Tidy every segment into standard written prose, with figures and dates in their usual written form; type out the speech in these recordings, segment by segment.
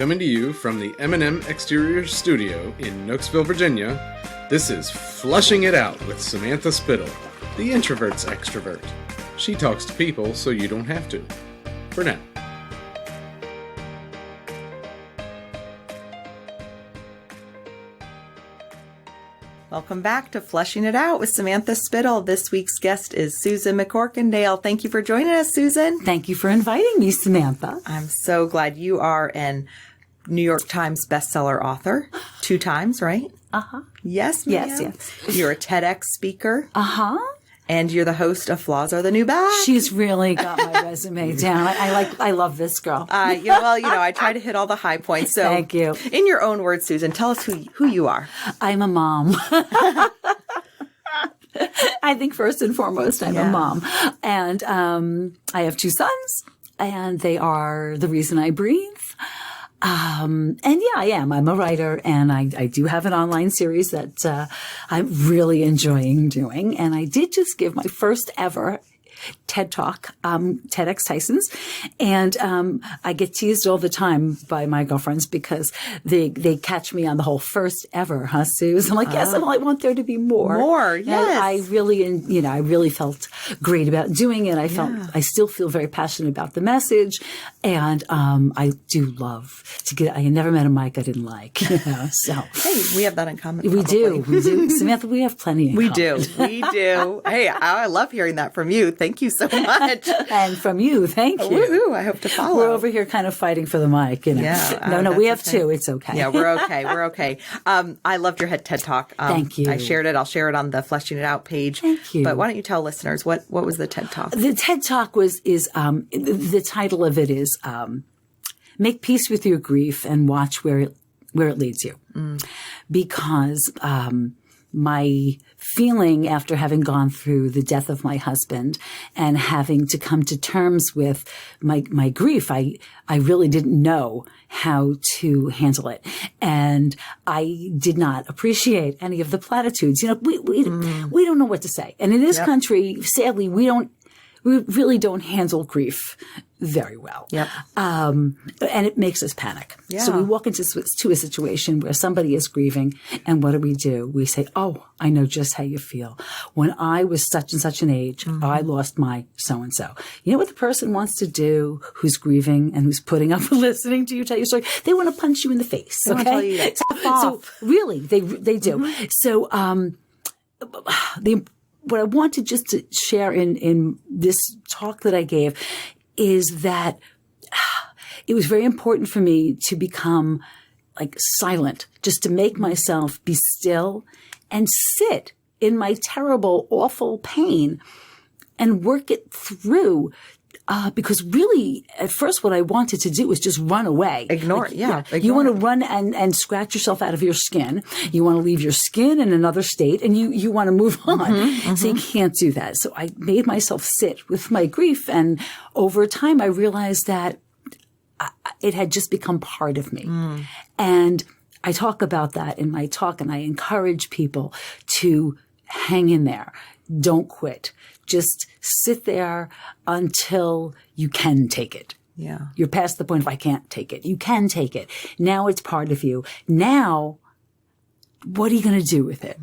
Coming to you from the M&M Exterior Studio in Nooksville, Virginia, this is Flushing It Out with Samantha Spittle, the introvert's extrovert. She talks to people so you don't have to. For now. Welcome back to Flushing It Out with Samantha Spittle. This week's guest is Susan McCorkindale. Thank you for joining us, Susan. Thank you for inviting me, Samantha. I'm so glad. You are an New York Times bestseller author 2 times, right? Uh-huh. Yes, ma'am. Yes. You're a TEDx speaker. Uh-huh. And you're the host of Flaws Are the New Bad. She's really got my resume down. I love this girl. I try to hit all the high points. So thank you. In your own words, Susan, tell us who you are. I'm a mom. I think first and foremost, I'm a mom. And I have 2 sons, and they are the reason I breathe. I am. I'm a writer, and I do have an online series that I'm really enjoying doing. And I did just give my first ever TED Talk, TEDx Tyson's. And I get teased all the time by my girlfriends because they catch me on the whole first ever, huh, Suze? I'm like, yes, I want there to be more. More, yes. And I really felt great about doing it. I still feel very passionate about the message. And I do love to get, I never met a mic I didn't like, so. Hey, we have that in common. We do. Samantha, we have plenty in common. We do. Hey, I love hearing that from you. Thank you so much. And from you, thank you. Woohoo, I hope to follow. We're over here kind of fighting for the mic, Yeah. We have 2. It's okay. Yeah, we're okay. I loved your TED Talk. Thank you. I shared it. I'll share it on the Fleshing It Out page. Thank you. But why don't you tell listeners what was the TED Talk? The TED Talk the title of it is Make Peace with Your Grief and Watch where it leads you. Because my feeling after having gone through the death of my husband and having to come to terms with my grief, I really didn't know how to handle it. And I did not appreciate any of the platitudes. We don't know what to say. And in this country, sadly, we really don't handle grief very well. Yep. And it makes us panic. Yeah. So we walk into a situation where somebody is grieving, and what do? We say, oh, I know just how you feel. When I was such and such an age, I lost my so-and-so. You know what the person wants to do who's grieving and who's putting up with listening to you tell your story? They want to punch you in the face. They want to tell you to F off. So really, they do. So what I wanted just to share in this talk that I gave is that it was very important for me to become silent, just to make myself be still and sit in my terrible, awful pain and work it through. Because really, at first, what I wanted to do was just run away. Ignore it. Yeah. You want to run and scratch yourself out of your skin. You want to leave your skin in another state, and you want to move on. So you can't do that. So I made myself sit with my grief, and over time, I realized that it had just become part of me. And I talk about that in my talk, and I encourage people to hang in there. Don't quit. Just sit there until you can take it. Yeah. You're past the point of I can't take it. You can take it. Now it's part of you. Now, what are you going to do with it?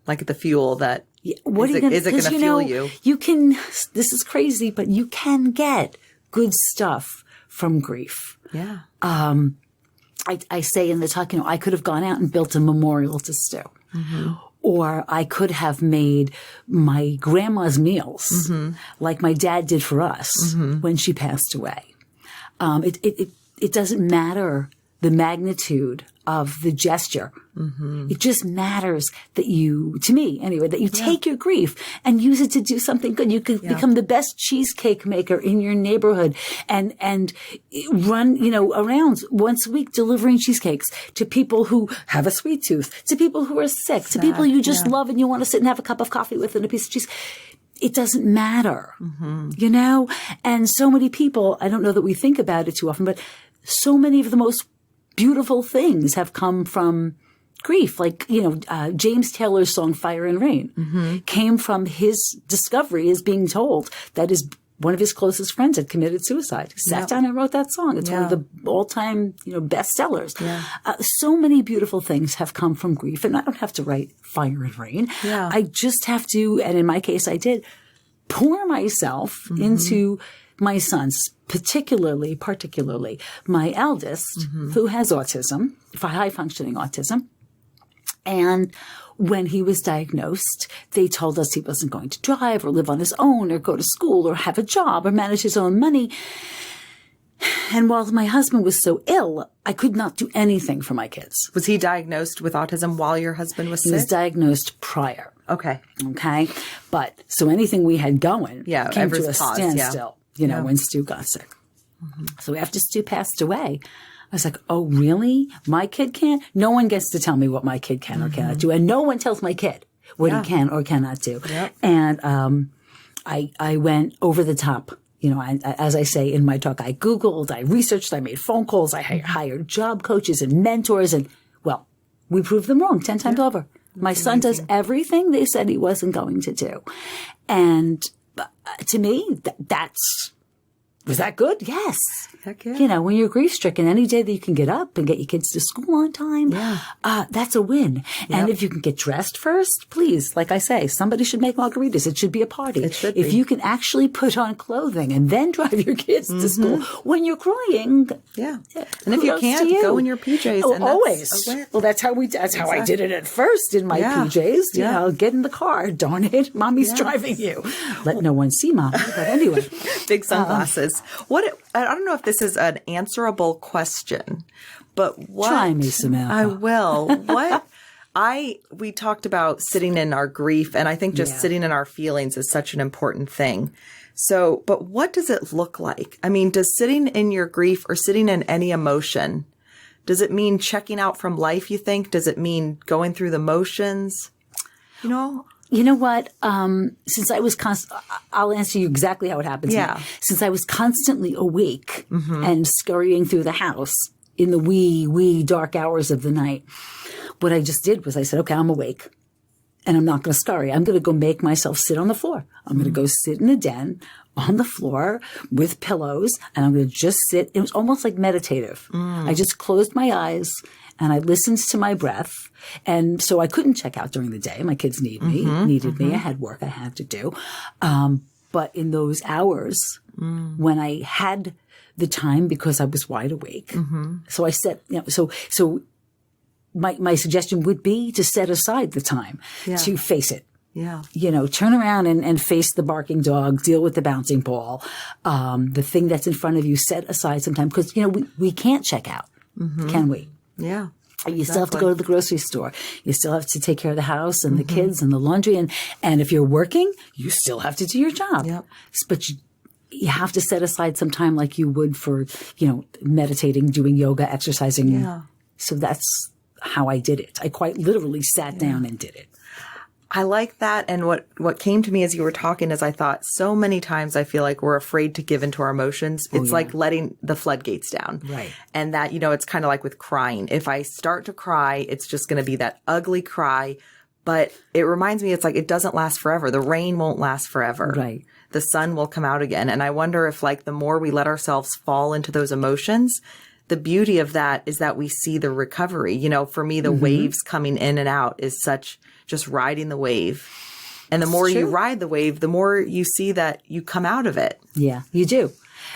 Like the fuel that is it going to fuel you? You can, this is crazy, but you can get good stuff from grief. Yeah. I say in the talk, I could have gone out and built a memorial to Stu. Or I could have made my grandma's meals like my dad did for us when she passed away. It doesn't matter the magnitude of the gesture. It just matters that to me anyway, that you take your grief and use it to do something good. You could become the best cheesecake maker in your neighborhood and run, around once a week delivering cheesecakes to people who have a sweet tooth, to people who are sick, to people you just love and you want to sit and have a cup of coffee with and a piece of cheese. It doesn't matter, And so many people, I don't know that we think about it too often, but so many of the most beautiful things have come from grief. James Taylor's song Fire and Rain came from his discovery as being told that his one of his closest friends had committed suicide. He sat down and wrote that song. It's one of the all-time, bestsellers. Yeah. So many beautiful things have come from grief, and I don't have to write Fire and Rain. Yeah. I just have to, and in my case I did, pour myself into my sons, particularly my eldest, who has autism, high-functioning autism. And when he was diagnosed, they told us he wasn't going to drive or live on his own or go to school or have a job or manage his own money. And while my husband was so ill, I could not do anything for my kids. Was he diagnosed with autism while your husband was sick? He was diagnosed prior. Okay. But so anything we had going came to a standstill, when Stu got sick. So after Stu passed away, I was like, oh, really? My kid can't? No one gets to tell me what my kid can or cannot do. And no one tells my kid what he can or cannot do. Yep. And I went over the top. As I say in my talk, I Googled, I researched, I made phone calls, I hired job coaches and mentors. And, well, we proved them wrong 10 times over. My son does everything they said he wasn't going to do. And to me, was that good? Yes. Heck yeah. When you're grief-stricken, any day that you can get up and get your kids to school on time, that's a win. Yep. And if you can get dressed first, please, like I say, somebody should make margaritas. It should be a party. It should If you can actually put on clothing and then drive your kids to school when you're crying. Yeah. And if you can't, go in your PJs. Oh, always. Well, that's how I did it at first in my PJs. Get in the car. Darn it. Mommy's driving you. Let no one see mommy. But anyway. Big sunglasses. I don't know if this is an answerable question, but what? Try me, Samantha. I will. We talked about sitting in our grief, and I think just sitting in our feelings is such an important thing. So, but what does it look like? I mean, does sitting in your grief or sitting in any emotion, does it mean checking out from life, you think? Does it mean going through the motions? You know what? Since I was I'll answer you exactly how it happened to me. Since I was constantly awake and scurrying through the house in the wee dark hours of the night, what I just did was I said, okay, I'm awake and I'm not going to scurry. I'm going to go make myself sit on the floor. I'm going to go sit in a den on the floor with pillows and I'm going to just sit. It was almost like meditative. I just closed my eyes and I listened to my breath. And so I couldn't check out during the day. My kids needed me. I had work I had to do. But in those hours when I had the time because I was wide awake. So I said, so my suggestion would be to set aside the time to face it. Yeah. Turn around and face the barking dog, deal with the bouncing ball, the thing that's in front of you, set aside some time because, we can't check out, can we? Yeah. You still have to go to the grocery store. You still have to take care of the house and the kids and the laundry. And if you're working, you still have to do your job. Yep. But you have to set aside some time like you would for, meditating, doing yoga, exercising. Yeah. So that's how I did it. I quite literally sat down and did it. I like that. And what came to me as you were talking is I thought so many times I feel like we're afraid to give into our emotions. It's like letting the floodgates down. Right. And that, it's kind of like with crying. If I start to cry, it's just going to be that ugly cry. But it reminds me, it's like it doesn't last forever. The rain won't last forever. Right. The sun will come out again. And I wonder if the more we let ourselves fall into those emotions, the beauty of that is that we see the recovery. For me, the waves coming in and out is such just riding the wave. And the more you ride the wave, the more you see that you come out of it. Yeah, you do.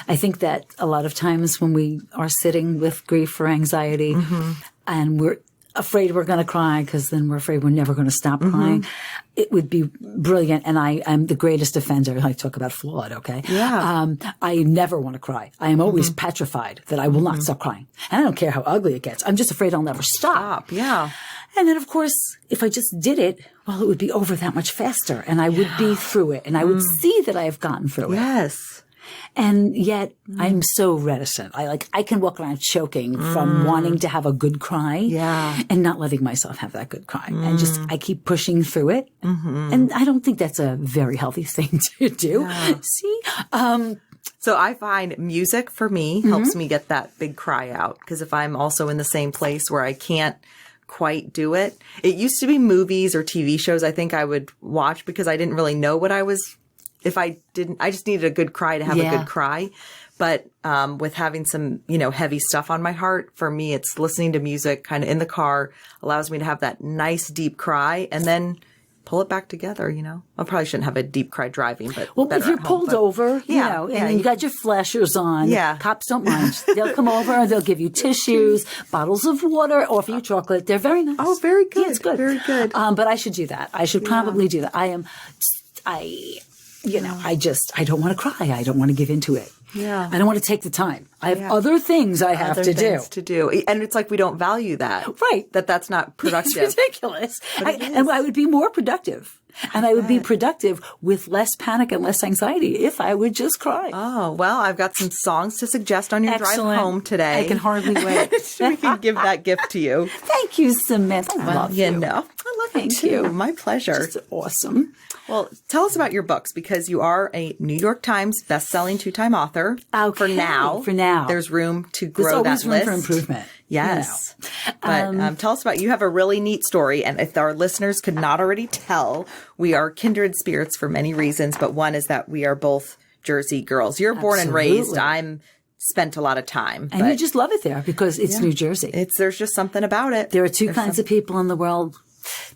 I think that a lot of times when we are sitting with grief or anxiety and we're afraid we're going to cry because then we're afraid we're never going to stop crying, it would be brilliant. And I'm the greatest offender. I talk about flawed, okay? Yeah. I never want to cry. I am always petrified that I will not stop crying. And I don't care how ugly it gets. I'm just afraid I'll never stop. Yeah. And then, of course, if I just did it, well, it would be over that much faster and I would be through it and I would see that I have gotten through it. Yes. And yet I'm so reticent. I can walk around choking from wanting to have a good cry and not letting myself have that good cry. And I keep pushing through it. And I don't think that's a very healthy thing to do. Yeah. See? So I find music for me helps me get that big cry out. Because if I'm also in the same place where I can't quite do it, it used to be movies or TV shows I think I would watch because I didn't really know what I was if I didn't, I just needed a good cry to have a good cry. But with having some, heavy stuff on my heart, for me, it's listening to music kind of in the car allows me to have that nice deep cry and then pull it back together, I probably shouldn't have a deep cry driving, but if you're pulled over, and you got your flashers on, cops don't mind. They'll come over and they'll give you tissues, bottles of water, offer you chocolate. They're very nice. Oh, very good. Yeah, it's good. Very good. But I should do that. I should probably do that. I don't want to cry. I don't want to give into it. Yeah. I don't want to take the time. I have other things I have to do. And it's like we don't value that. Right. That's not productive. It's ridiculous. And I would be more productive. And I would be productive with less panic and less anxiety if I would just cry. Oh, well, I've got some songs to suggest on your drive home today. I can hardly wait. We can give that gift to you. Thank you, Samantha. I love you. I love you too. My pleasure. Just awesome. Well, tell us about your books, because you are a New York Times bestselling 2-time author. Okay. For now. There's room to grow that list. There's always room for improvement. Yes. But tell us about, you have a really neat story. And if our listeners could not already tell, we are kindred spirits for many reasons. But one is that we are both Jersey girls. You're born and raised. I'm spent a lot of time. And you just love it there because it's New Jersey. There's just something about it. There are two kinds of people in the world.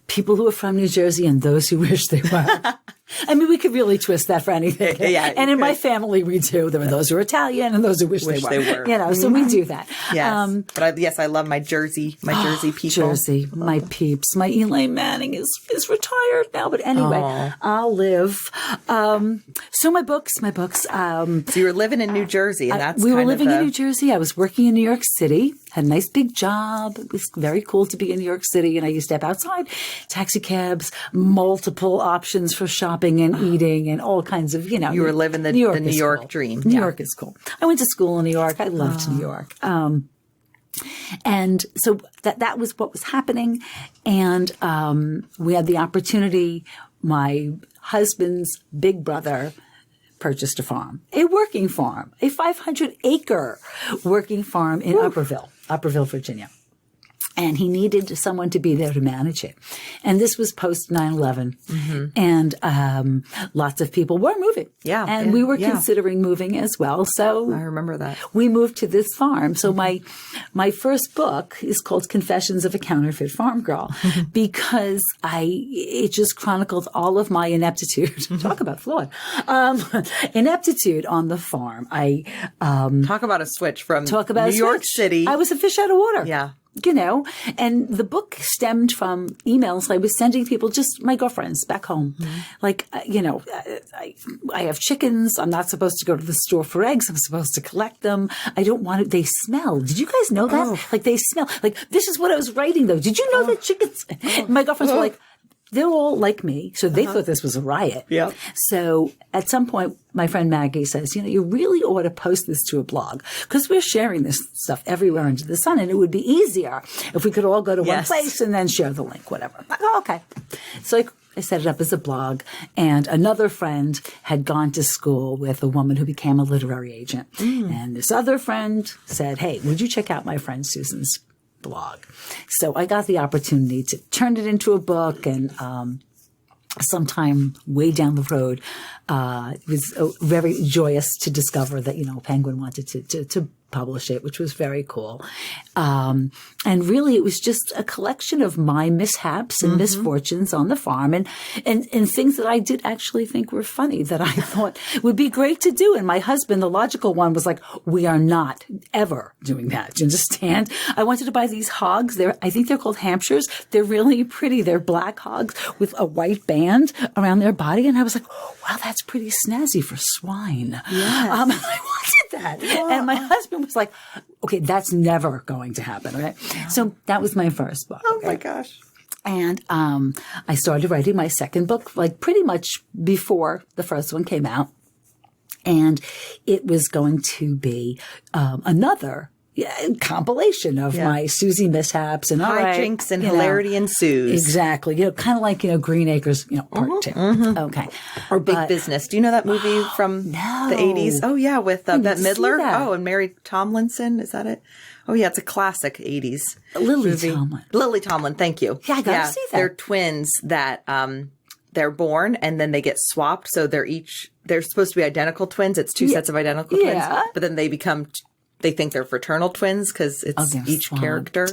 People who are from New Jersey and those who wish they were. I mean, we could really twist that for anything. Yeah, and in my family, we do. There are those who are Italian and those who wish they were. So we do that. Yes. But I love my Jersey people. Jersey, my peeps. My Elaine Manning is retired now. But anyway, I'll live. So my books. So you were living in New Jersey, and we were living in New Jersey. I was working in New York City. Had a nice big job. It was very cool to be in New York City. And I used to step outside, taxi cabs, multiple options for shopping and eating and all kinds of, You were living the New York dream. New York is cool. I went to school in New York. I loved New York. And so that was what was happening. And we had the opportunity. My husband's big brother purchased a farm, a working farm, a 500-acre working farm in Upperville, Virginia. And he needed someone to be there to manage it. And this was post 9/11. Mm-hmm. And lots of people were moving. Yeah. And we were considering moving as well. So I remember that. We moved to this farm. So my first book is called Confessions of a Counterfeit Farm Girl because it just chronicled all of my ineptitude. Talk about flawed. Ineptitude on the farm. Talk about a switch from New York City. I was a fish out of water. Yeah. And the book stemmed from emails I was sending people, just my girlfriends back home. Mm-hmm. Like, I have chickens. I'm not supposed to go to the store for eggs. I'm supposed to collect them. I don't want it. They smell. Did you guys know that? Oh. Like, they smell. Like, this is what I was writing, though. Did you know that chickens? My girlfriends were like, they're all like me. So they thought this was a riot. Yeah. So at some point, my friend Maggie says, you really ought to post this to a blog because we're sharing this stuff everywhere under the sun. And it would be easier if we could all go to one place and then share the link, whatever. Okay. So I set it up as a blog, and another friend had gone to school with a woman who became a literary agent. Mm. And this other friend said, hey, would you check out my friend Susan's blog? So I got the opportunity to turn it into a book, and sometime way down the road, it was very joyous to discover that, Penguin wanted to publish it, which was very cool. And really it was just a collection of my mishaps and misfortunes on the farm and things that I did actually think were funny that I thought would be great to do. And my husband, the logical one, was like, we are not ever doing that. Do you understand? I wanted to buy these hogs. I think they're called Hampshires. They're really pretty. They're black hogs with a white band around their body. And I was like, wow, that's pretty snazzy for swine. Yes. I wanted that. Yeah. And my husband was like, okay, that's never going to happen. Okay. Yeah. So that was my first book. Oh my gosh. And I started writing my second book, like pretty much before the first one came out. And it was going to be another compilation of my Susie mishaps and hijinks and hilarity ensues. Exactly. Kind of like, Green Acres, part two. Mm-hmm. Okay. Or Big Business. Do you know that movie from the 80s? Oh, yeah. With Bette Midler. Oh, and Mary Tomlinson. Is that it? Oh, yeah. It's a classic 80s Lily movie. Tomlin. Lily Tomlin. Thank you. Yeah, I got to see that. They're twins that, they're born and then they get swapped. So they're supposed to be identical twins. It's two sets of identical twins, but then they think they're fraternal twins because it's each character.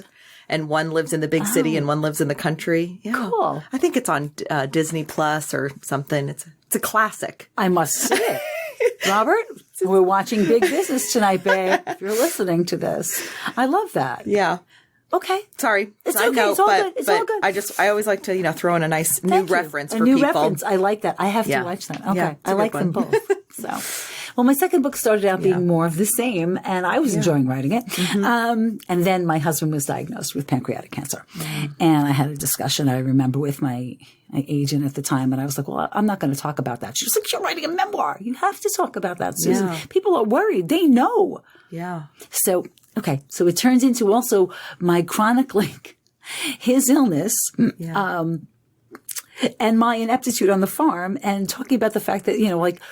And one lives in the big city and one lives in the country. Yeah. Cool. I think it's on Disney Plus or something. It's a classic. I must see it. Robert, we're watching Big Business tonight, babe. If you're listening to this. I love that. Yeah. Okay. Sorry. It's Side okay. note, It's all good. It's all good. I always like to, throw in a nice new reference for a new people. Reference. I like that. I have to watch that. Okay. Yeah, I like them both. So, well, my second book started out being more of the same, and I was enjoying writing it. And then my husband was diagnosed with pancreatic cancer. And I had a discussion, I remember, with my agent at the time, and I was like, well, I'm not going to talk about that. She was like, you're writing a memoir. You have to talk about that, Susan. Yeah. People are worried. They know. Yeah. So, okay. So it turns into also my chronicling his illness, and my ineptitude on the farm, and talking about the fact that, like,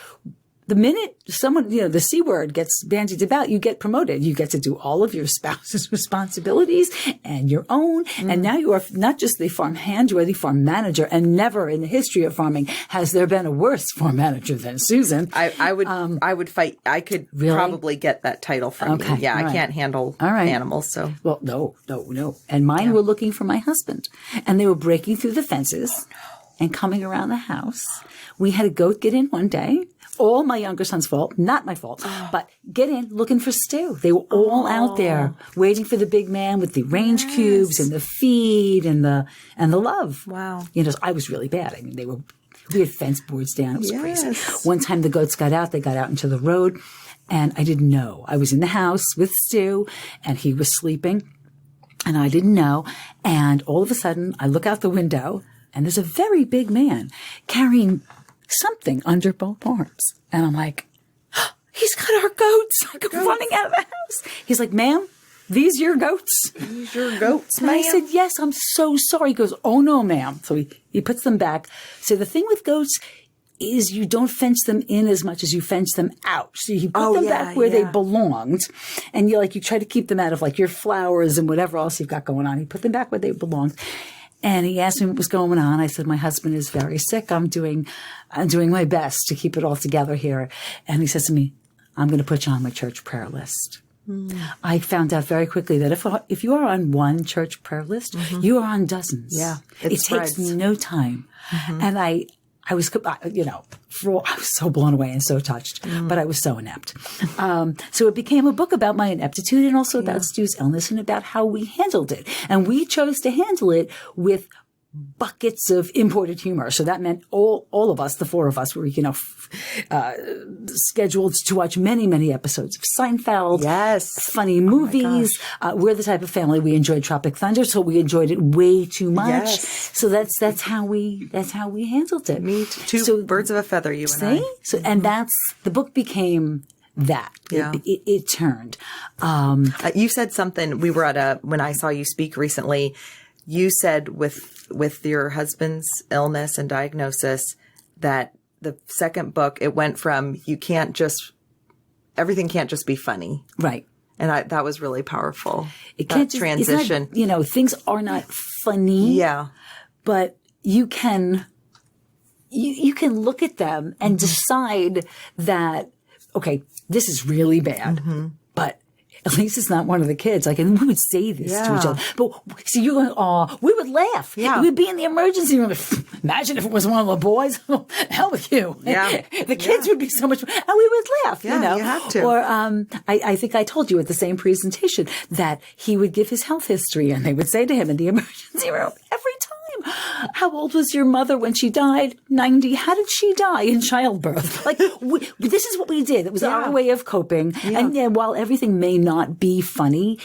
the minute someone, the C word gets bandied about, you get promoted. You get to do all of your spouse's responsibilities and your own. And now you are not just the farm hand, you are the farm manager. And never in the history of farming has there been a worse farm manager than Susan. I would fight. I could probably get that title from you. Yeah, I can't handle animals. So, well, no. And mine were looking for my husband, and they were breaking through the fences and coming around the house. We had a goat get in one day. All my younger son's fault, not my fault, but get in looking for Stu. They were all out there waiting for the big man with the range cubes and the feed and the love. Wow. So I was really bad. I mean, we had fence boards down. It was crazy. One time the goats got out, they got out into the road, and I didn't know. I was in the house with Stu, and he was sleeping, and I didn't know. And all of a sudden, I look out the window, and there's a very big man carrying something under both arms. And I'm like, he's got our goats. I go running out of the house. He's like, ma'am, these your goats? These your goats, ma'am? And I said, yes, I'm so sorry. He goes, oh, no, ma'am. So he puts them back. So the thing with goats is you don't fence them in as much as you fence them out. So you put them back where they belonged. And you try to keep them out of your flowers and whatever else you've got going on. You put them back where they belonged. And he asked me what was going on. I said, my husband is very sick. I'm doing my best to keep it all together here. And he says to me, I'm going to put you on my church prayer list. I found out very quickly that if you are on one church prayer list, you are on dozens. Yeah. It takes no time. And I was, I was so blown away and so touched, but I was so inept. So it became a book about my ineptitude and also about Stu's illness and about how we handled it. And we chose to handle it with buckets of imported humor. So that meant all of us, the four of us, were, scheduled to watch many, many episodes of Seinfeld. Yes. Funny movies. We're the type of family, we enjoyed Tropic Thunder, so we enjoyed it way too much. Yes. So that's how we handled it. Me too. Two birds of a feather, you and I. So, and the book became that. Yeah. It turned. You said something, when I saw you speak recently, you said with your husband's illness and diagnosis that the second book, it went from everything can't just be funny. Right. And that was really powerful. It can't transition. It's not, things are not funny. Yeah. But you can look at them and decide that, okay, this is really bad, but at least it's not one of the kids. And we would say this to each other. But see, you're going, oh, we would laugh. Yeah. We'd be in the emergency room. Imagine if it was one of the boys. Hell with you. Yeah. The kids would be so much, and we would laugh, Yeah, you have to. Or, I think I told you at the same presentation that he would give his health history and they would say to him in the emergency room every time, how old was your mother when she died? 90. How did she die? In childbirth. This is what we did. It was our way of coping. Yeah. And while everything may not be funny,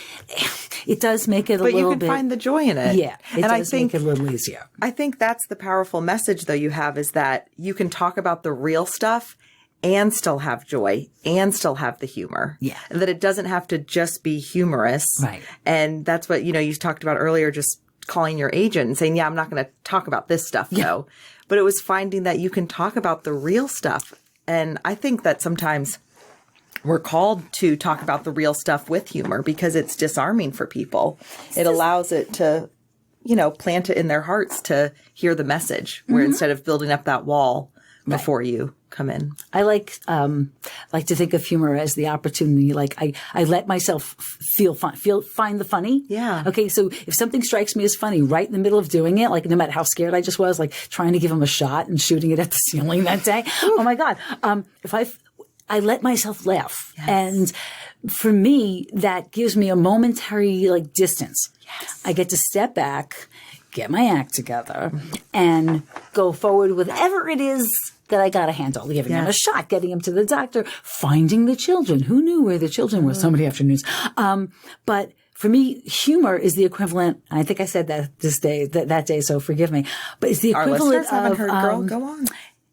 it does make it a little bit. But you can find the joy in it. Yeah. It does make it a little easier. I think that's the powerful message, though, you have, is that you can talk about the real stuff and still have joy and still have the humor. Yeah. And that it doesn't have to just be humorous. Right. And that's what, you talked about earlier, just calling your agent and saying, I'm not going to talk about this stuff, though. But it was finding that you can talk about the real stuff. And I think that sometimes we're called to talk about the real stuff with humor because it's disarming for people. It allows it to plant it in their hearts to hear the message where instead of building up that wall before you come in. I like to think of humor as the opportunity. Like I let myself find the funny. Yeah. Okay. So if something strikes me as funny right in the middle of doing it, like no matter how scared I just was, like trying to give him a shot and shooting it at the ceiling that day. Oh my God. If I let myself laugh. Yes. And for me, that gives me a momentary distance. Yes. I get to step back, get my act together, and go forward with whatever it is that I got to handle. Giving him a shot, getting him to the doctor, finding the children. Who knew where the children were so many afternoons? But for me, humor is the equivalent. I think I said that that day, so forgive me. But it's the equivalent Our listeners haven't of heard, girl. Go on.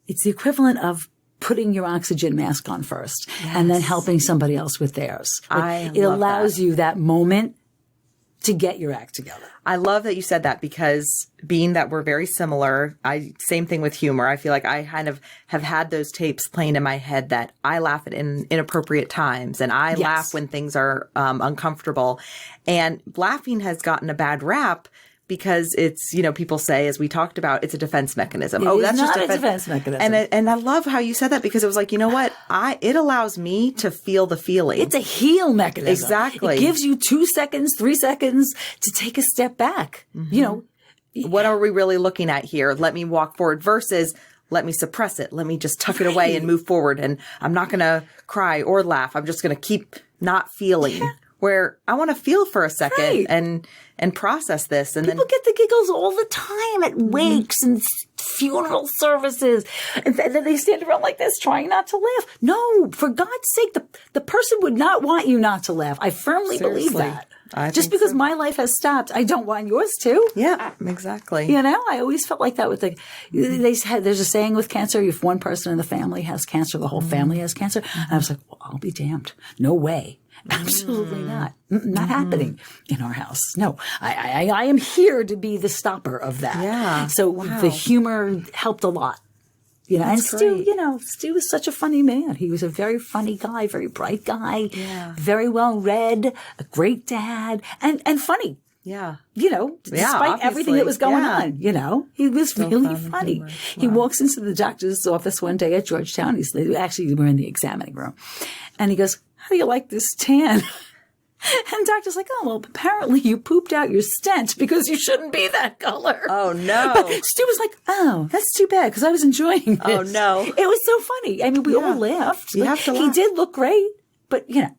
It's the equivalent of putting your oxygen mask on first and then helping somebody else with theirs. It allows you that moment to get your act together. I love that you said that because being that we're very similar, same thing with humor. I feel like I kind of have had those tapes playing in my head that I laugh at in inappropriate times and I laugh when things are uncomfortable. And laughing has gotten a bad rap because it's, people say, as we talked about, it's a defense mechanism. That's not a defense mechanism. And I love how you said that because it was like, you know what? It allows me to feel the feeling. It's a heal mechanism. Exactly. It gives you 2 seconds, 3 seconds to take a step back. What are we really looking at here? Let me walk forward versus let me suppress it. Let me just tuck it away and move forward. And I'm not going to cry or laugh. I'm just going to keep not feeling. Yeah. Where I want to feel for a second and process this. And people get the giggles all the time at wakes and funeral services. And then they stand around like this trying not to laugh. No, for God's sake, the person would not want you not to laugh. I firmly believe that. Just because my life has stopped, I don't want yours to. Yeah, exactly. I always felt like that with there's a saying with cancer, if one person in the family has cancer, the whole family has cancer. And I was like, well, I'll be damned. No way. Absolutely not. Not happening in our house. No, I am here to be the stopper of that. Yeah. So the humor helped a lot. And Stu, Stu was such a funny man. He was a very funny guy, very bright guy, very well read, a great dad, and funny. Yeah. Despite everything that was going on, he was so really funny. Wow. He walks into the doctor's office one day at Georgetown. Actually, we're in the examining room. And he goes, how do you like this tan? And doctor's like, oh, well, apparently you pooped out your stent because you shouldn't be that color. Oh, no. But Stu was like, oh, that's too bad because I was enjoying this. Oh, no. It was so funny. I mean, we all laughed. You have to laugh. He did look great, but, it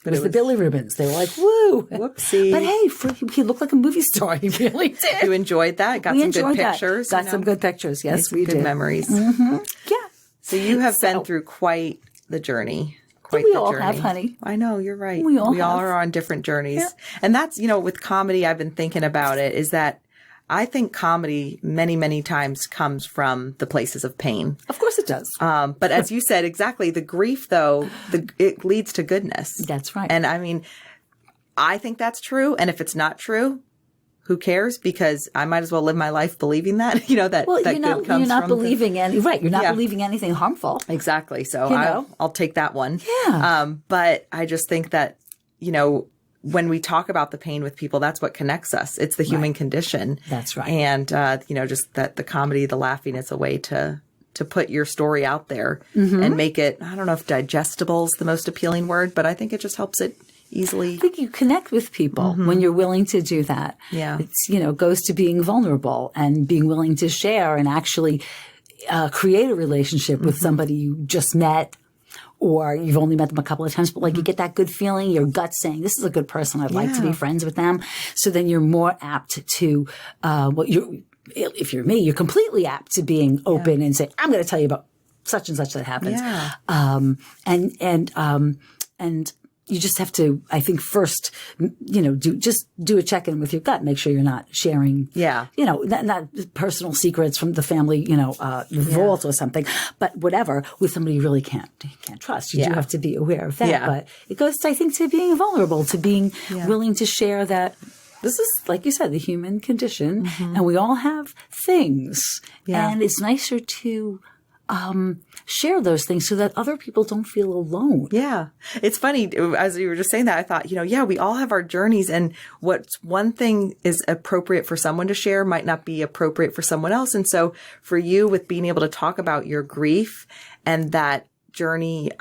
was the Billy Ribbons. They were like, woo. Whoopsie. But hey, he looked like a movie star. He really did. You enjoyed that? Got some good pictures? Got some good pictures. Yes, we did. Good memories. Mm-hmm. Yeah. So you have been through quite the journey. We all have, honey. I know, you're right. We all are on different journeys. Yeah. And that's, with comedy, I've been thinking about it, is that I think comedy many, many times comes from the places of pain. Of course it does. But as you said, exactly, the grief, though, it leads to goodness. That's right. And I mean, I think that's true. And if it's not true, who cares? Because I might as well live my life believing that, that good comes from you're not believing You're not believing anything harmful. Exactly. So I'll take that one. Yeah. But I just think that, when we talk about the pain with people, that's what connects us. It's the human condition. That's right. And, just that the comedy, the laughing is a way to put your story out there and make it, I don't know if digestible is the most appealing word, but I think it just helps it easily. I think you connect with people when you're willing to do that. Yeah. It's, goes to being vulnerable and being willing to share and actually create a relationship with somebody you just met or you've only met them a couple of times, but you get that good feeling, your gut saying, this is a good person. I'd like to be friends with them. So then you're more apt to, if you're me, you're completely apt to being open and say, I'm going to tell you about such and such that happens. Yeah. And you just have to, I think, first, do a check-in with your gut. Make sure you're not sharing, not personal secrets from the family, vault or something, but whatever, with somebody you really can't trust. You do have to be aware of that. Yeah. But it goes, I think, to being vulnerable, to being willing to share that this is, like you said, the human condition, and we all have things. Yeah. And it's nicer to share those things so that other people don't feel alone. Yeah. It's funny. As you were just saying that, I thought, yeah, we all have our journeys, and what's one thing is appropriate for someone to share might not be appropriate for someone else. And so for you, with being able to talk about your grief and that journey,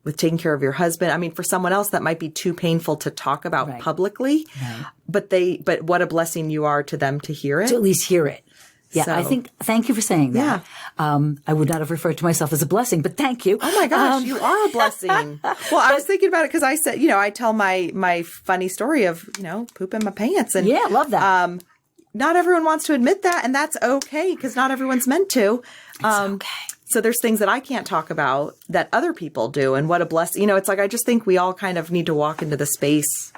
with taking care of your husband, I mean, for someone else that might be too painful to talk about publicly, but what a blessing you are to them to hear it. To at least hear it. Yeah, So, thank you for saying that. Yeah. I would not have referred to myself as a blessing, but thank you. Oh my gosh, you are a blessing. Well, I was thinking about it because I said, I tell my funny story of, pooping my pants. And yeah, love that. Not everyone wants to admit that, and that's okay because not everyone's meant to. It's okay. So there's things that I can't talk about that other people do, and what a blessing. It's like I just think we all kind of need to walk into the space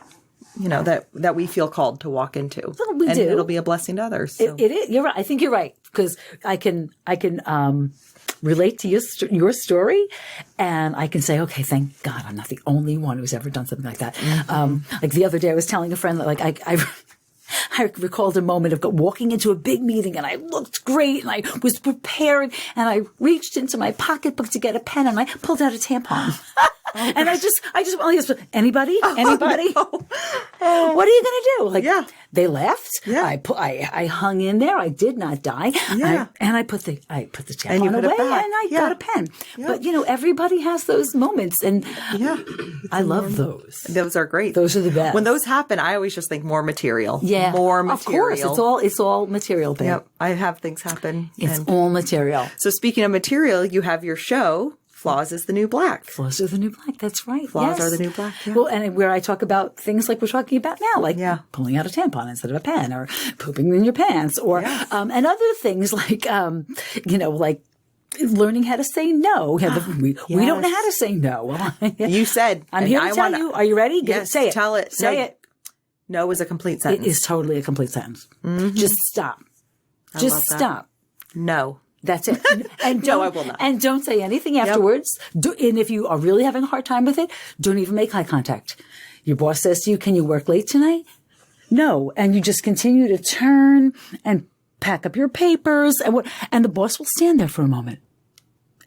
that we feel called to walk into. Well, we do. It'll be a blessing to others. So. It is. You're right. I think you're right, because I can relate to your story, and I can say, okay, thank God I'm not the only one who's ever done something like that. Like the other day, I was telling a friend that I recalled a moment of walking into a big meeting, and I looked great, and I was prepared, and I reached into my pocketbook to get a pen, and I pulled out a tampon. And I just anybody? Anybody? No. What are you going to do? They laughed. Yeah. I hung in there. I did not die. Yeah. I put the tampon And you put away, it back. and I got a pen. Yeah. But everybody has those moments, and I love those. Those are great. Those are the best. When those happen, I always just think more material. Yeah. More material. Of course. It's all material, babe. Yep. I have things happen. It's all material. So speaking of material, you have your show, Flaws is the New Black. Flaws are the new black. That's right. Flaws are the new black. Yeah. Well, and where I talk about things like we're talking about now, like pulling out a tampon instead of a pen, or pooping in your pants, or and other things like like learning how to say no. We don't know how to say no. You said, I'm here to tell you. Are you ready? Yes. Say it. Tell it. Say it. No is a complete sentence. It is totally a complete sentence. Mm-hmm. Just stop. Just stop. No. That's it. And No, I will not. And don't say anything afterwards. And if you are really having a hard time with it, don't even make eye contact. Your boss says to you, "Can you work late tonight?" No. And you just continue to turn and pack up your papers, and the boss will stand there for a moment.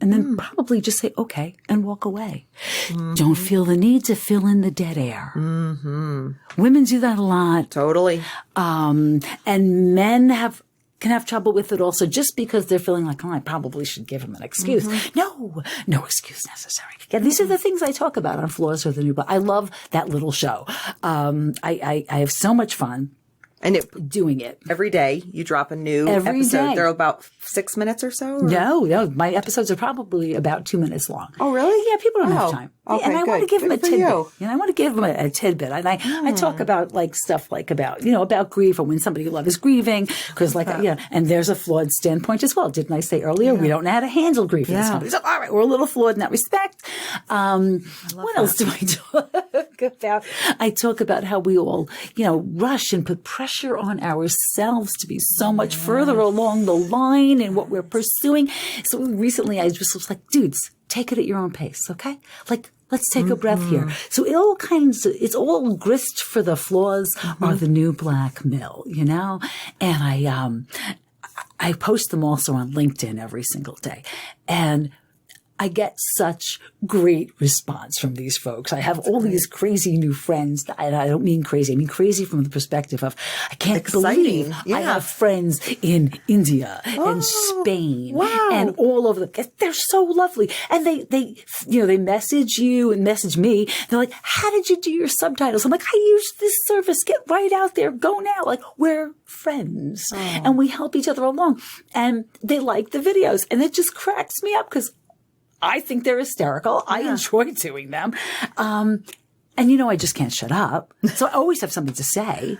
And then probably just say, okay, and walk away. Mm-hmm. Don't feel the need to fill in the dead air. Mm-hmm. Women do that a lot. Totally. And men can have trouble with it also, just because they're feeling like, I probably should give him an excuse. Mm-hmm. No excuse necessary. Yeah, these are the things I talk about on Flaws Are the New Black. I love that little show. I have so much fun. And doing it. Every day you drop a new episode. Day. They're about 6 minutes or so? Or? No. My episodes are probably about 2 minutes long. Oh, really? Yeah, people don't have time. Okay, and I want to give them a tidbit. You. I want to give them a tidbit. And I talk about stuff about grief, or when somebody you love is grieving, because and there's a flawed standpoint as well. Didn't I say earlier? We don't know how to handle grief in this company. So, all right, we're a little flawed in that respect. What else do I talk about? I talk about how we all, rush and put pressure on ourselves to be so much further along the line in what we're pursuing. So recently I just was like, dudes, take it at your own pace, okay? Let's take a breath here. So it's all grist for the flaws are the new black mill, And I post them also on LinkedIn every single day. And I get such great response from these folks. I have all these crazy new friends. I don't mean crazy. I mean crazy from the perspective of, I can't believe I have friends in India and Spain and all over they're so lovely. And they message you and message me. They're like, how did you do your subtitles? I'm like, I use this service. Get right out there. Go now. Like, we're friends and we help each other along. And they like the videos, and it just cracks me up because I think they're hysterical. I enjoy doing them. And I just can't shut up. So I always have something to say.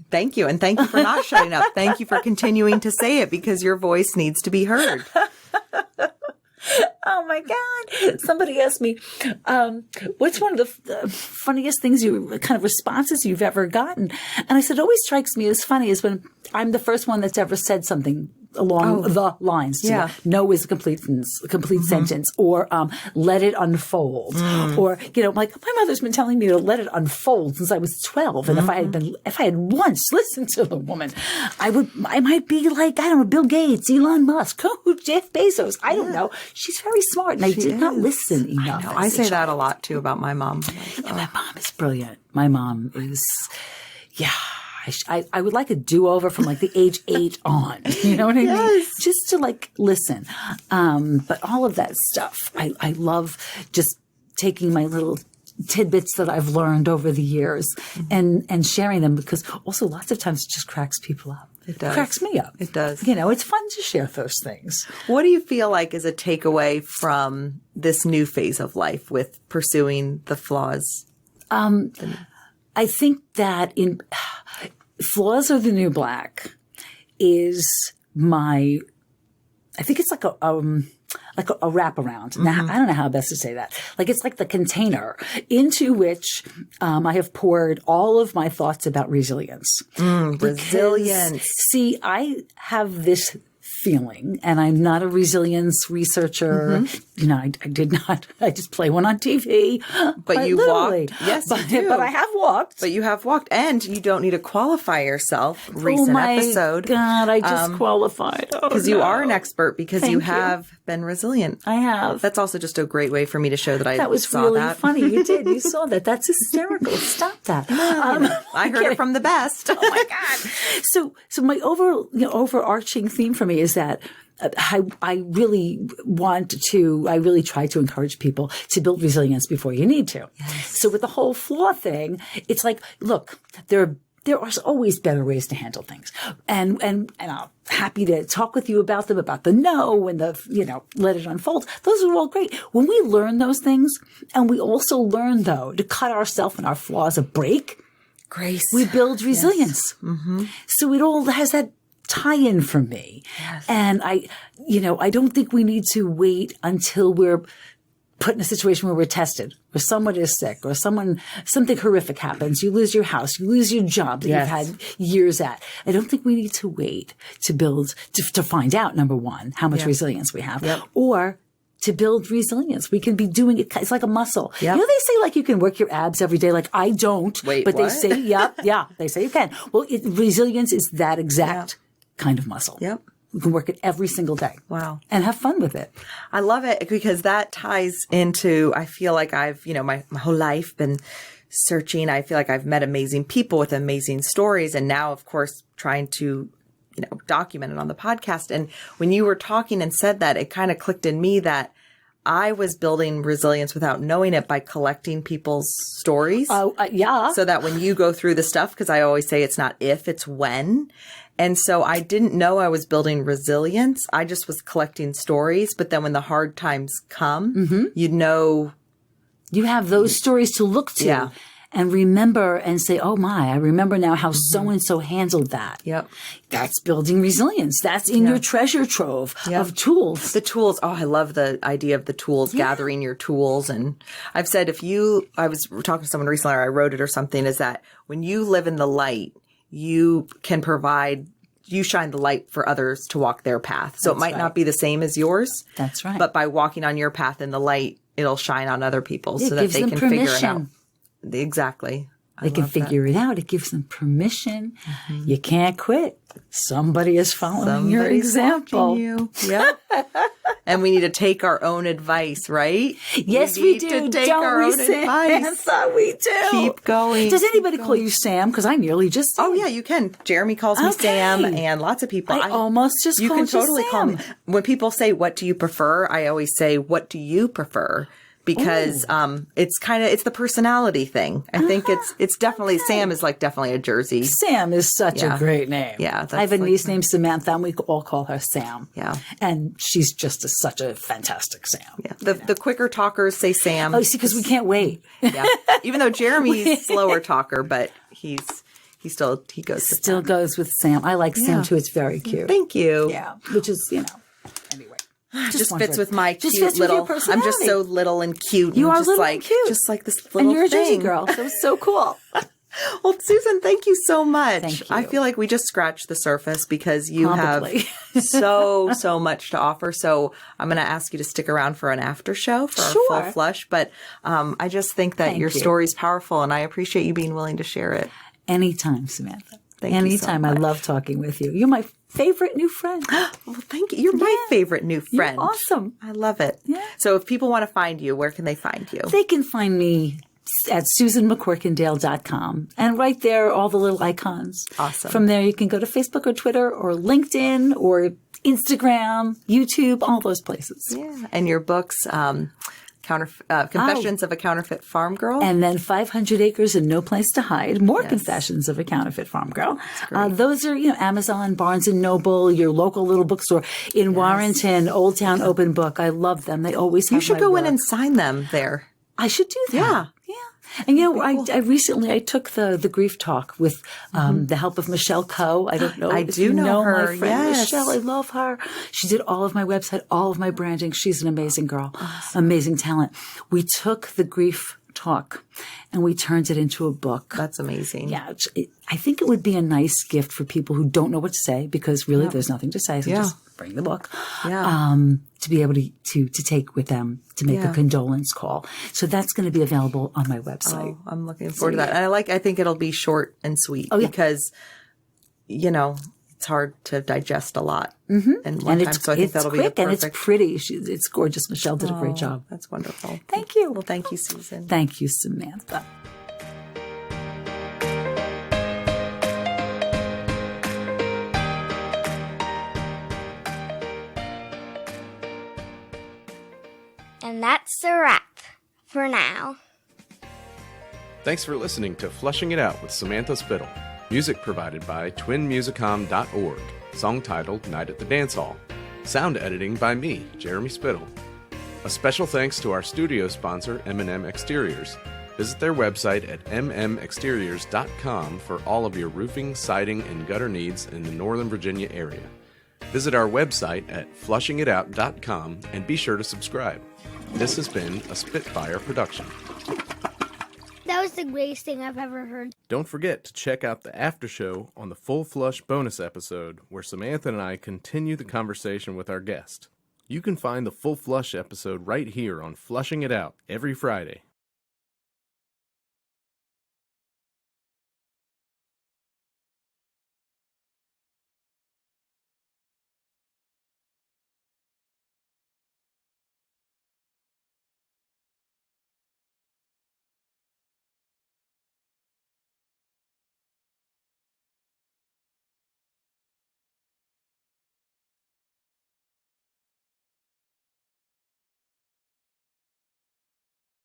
Thank you. And thank you for not shutting up. Thank you for continuing to say it, because your voice needs to be heard. Oh my God. Somebody asked me, what's one of the funniest kind of responses you've ever gotten? And I said, it always strikes me as funny is when I'm the first one that's ever said something along the lines. Yeah. No is a complete sentence, or let it unfold. Or, like my mother's been telling me to let it unfold since I was 12. And if I had once listened to the woman, I might be like, I don't know, Bill Gates, Elon Musk, Jeff Bezos. I don't know. She's very smart, and I did not listen enough. I say that a lot too about my mom. My mom is brilliant. My mom is, I would like a do-over from like the age 8 on. You know what I mean? Just to like listen. But all of that stuff, I love just taking my little tidbits that I've learned over the years and sharing them, because also lots of times it just cracks people up. It does. Cracks me up. It does. It's fun to share those things. What do you feel like is a takeaway from this new phase of life with pursuing the flaws? I think that flaws are the new black is I think it's like a wraparound. Now, I don't know how best to say that. Like, it's like the container into which I have poured all of my thoughts about resilience. Resilience. See, I have this feeling, and I'm not a resilience researcher. I did not. I just play one on TV. But you literally. walked. Yes, but, you do. But I have walked. But you have walked, and you don't need to qualify yourself. Recent oh my episode. God, I just qualified. Because you are an expert, because you have been resilient. I have. That's also just a great way for me to show that I That was saw really that. funny. You did. You saw that. That's hysterical. Stop that. I heard it from the best. Oh my God. So my overarching theme for me is that I really try to encourage people to build resilience before you need to. Yes. So with the whole flaw thing, it's like, look, there are always better ways to handle things. And I'm happy to talk with you about them, about the no and the, let it unfold. Those are all great. When we learn those things, and we also learn, though, to cut ourselves and our flaws a break, grace, we build resilience. Yes. So it all has that tie-in for me. Yes. And I don't think we need to wait until we're put in a situation where we're tested, where someone is sick, or something horrific happens. You lose your house, you lose your job that you've had years at. I don't think we need to wait to build, to find out, number one, how much resilience we have, or to build resilience. We can be doing it. It's like a muscle. Yep. They say like you can work your abs every day. Like I don't, but what? They say, they say you can. Well, resilience is that exact kind of muscle. Yep. You can work it every single day. Wow. And have fun with it. I love it because that ties into, I feel like I've, my whole life been searching. I feel like I've met amazing people with amazing stories. And now, of course, trying to, document it on the podcast. And when you were talking and said that, it kind of clicked in me that I was building resilience without knowing it by collecting people's stories. So that when you go through the stuff, because I always say it's not if, it's when. And so I didn't know I was building resilience. I just was collecting stories. But then when the hard times come, you have those stories to look to and remember and say, oh my, I remember now how so-and-so handled that. Yep. That's building resilience. That's in your treasure trove of tools. The tools. Oh, I love the idea of the tools, gathering your tools. And I've said, I was talking to someone recently, or I wrote it or something, is that when you live in the light, you can you shine the light for others to walk their path. So it might not be the same as yours. That's right. But by walking on your path in the light, it'll shine on other people so that they can figure it out. Exactly. They can figure it out. It gives them permission. You can't quit. Somebody is following your example. Yep. And we need to take our own advice, right? Yes, we do. To take Don't our own advice. Samantha, we do. Keep going. Does anybody call you Sam? Because I nearly just did. Oh, yeah, you can. Jeremy calls me Sam, and lots of people. I almost just you called can totally Sam. call me. When people say, what do you prefer? I always say, what do you prefer? Because it's the personality thing. I think it's definitely, Sam is definitely a Jersey. Sam is such a great name. Yeah. I have a niece named Samantha, and we all call her Sam. Yeah. And she's just such a fantastic Sam. Yeah. The quicker talkers say Sam. Oh, see, because we can't wait. Yeah. Even though Jeremy's slower talker, but he goes with Sam. I like Sam too. It's very cute. Thank you. Yeah. Which is, anyway. Just fits with my cute little. I'm just so little and cute. You and are just little and cute. Just like this little and you're a thing. Jersey girl, so it's so cool. Well, Susan, thank you so much. Thank you. I feel like we just scratched the surface because you Probably. have so much to offer. So I'm going to ask you to stick around for an after show for our Sure. full flush. But I just think that Thank your you. story's powerful, and I appreciate you being willing to share it. Anytime, Samantha. Thank you so Anytime. I much. love talking with you. You're my favorite new friend. Well, thank you. You're my favorite new friend. You're awesome. I love it. Yeah. So if people want to find you, where can they find you? They can find me at SusanMcCorkindale.com. And right there, all the little icons. Awesome. From there, you can go to Facebook or Twitter or LinkedIn or Instagram, YouTube, all those places. Yeah. And your books, Confessions of a Counterfeit Farm Girl. And then 500 Acres and No Place to Hide, more Confessions of a Counterfeit Farm Girl. Those are, Amazon, Barnes & Noble, your local little bookstore. In Warrenton, Old Town Open Book. I love them. They always have You should my go in work. and sign them there. I should do that. Yeah. Yeah. And I recently took the grief talk with the help of Michelle Coe. I don't know. I if do you know her, my friend yes. Michelle. I love her. She did all of my website, all of my branding. She's an amazing girl, amazing talent. We took the grief talk and we turned it into a book. That's amazing. Yeah. I think it would be a nice gift for people who don't know what to say because really there's nothing to say. So just bring the book. Yeah. To be able to take with them to make a condolence call. So that's going to be available on my website. Oh, I'm looking forward to that. And I think it'll be short and sweet because, it's hard to digest a lot in one time. So I think that'll be the quick and it's perfect. pretty. It's gorgeous. Michelle did a great job. That's wonderful. Thank you. Well, thank you, Susan. Thank you, Samantha. And that's a wrap for now. Thanks for listening to Flushing It Out with Samantha Spittle. Music provided by twinmusicom.org. Song titled Night at the Dance Hall. Sound editing by me, Jeremy Spittle. A special thanks to our studio sponsor, M&M Exteriors. Visit their website at mmexteriors.com for all of your roofing, siding, and gutter needs in the Northern Virginia area. Visit our website at flushingitout.com and be sure to subscribe. This has been a Spitfire production. That was the greatest thing I've ever heard. Don't forget to check out the after show on the Full Flush bonus episode where Samantha and I continue the conversation with our guest. You can find the Full Flush episode right here on Flushing It Out every Friday.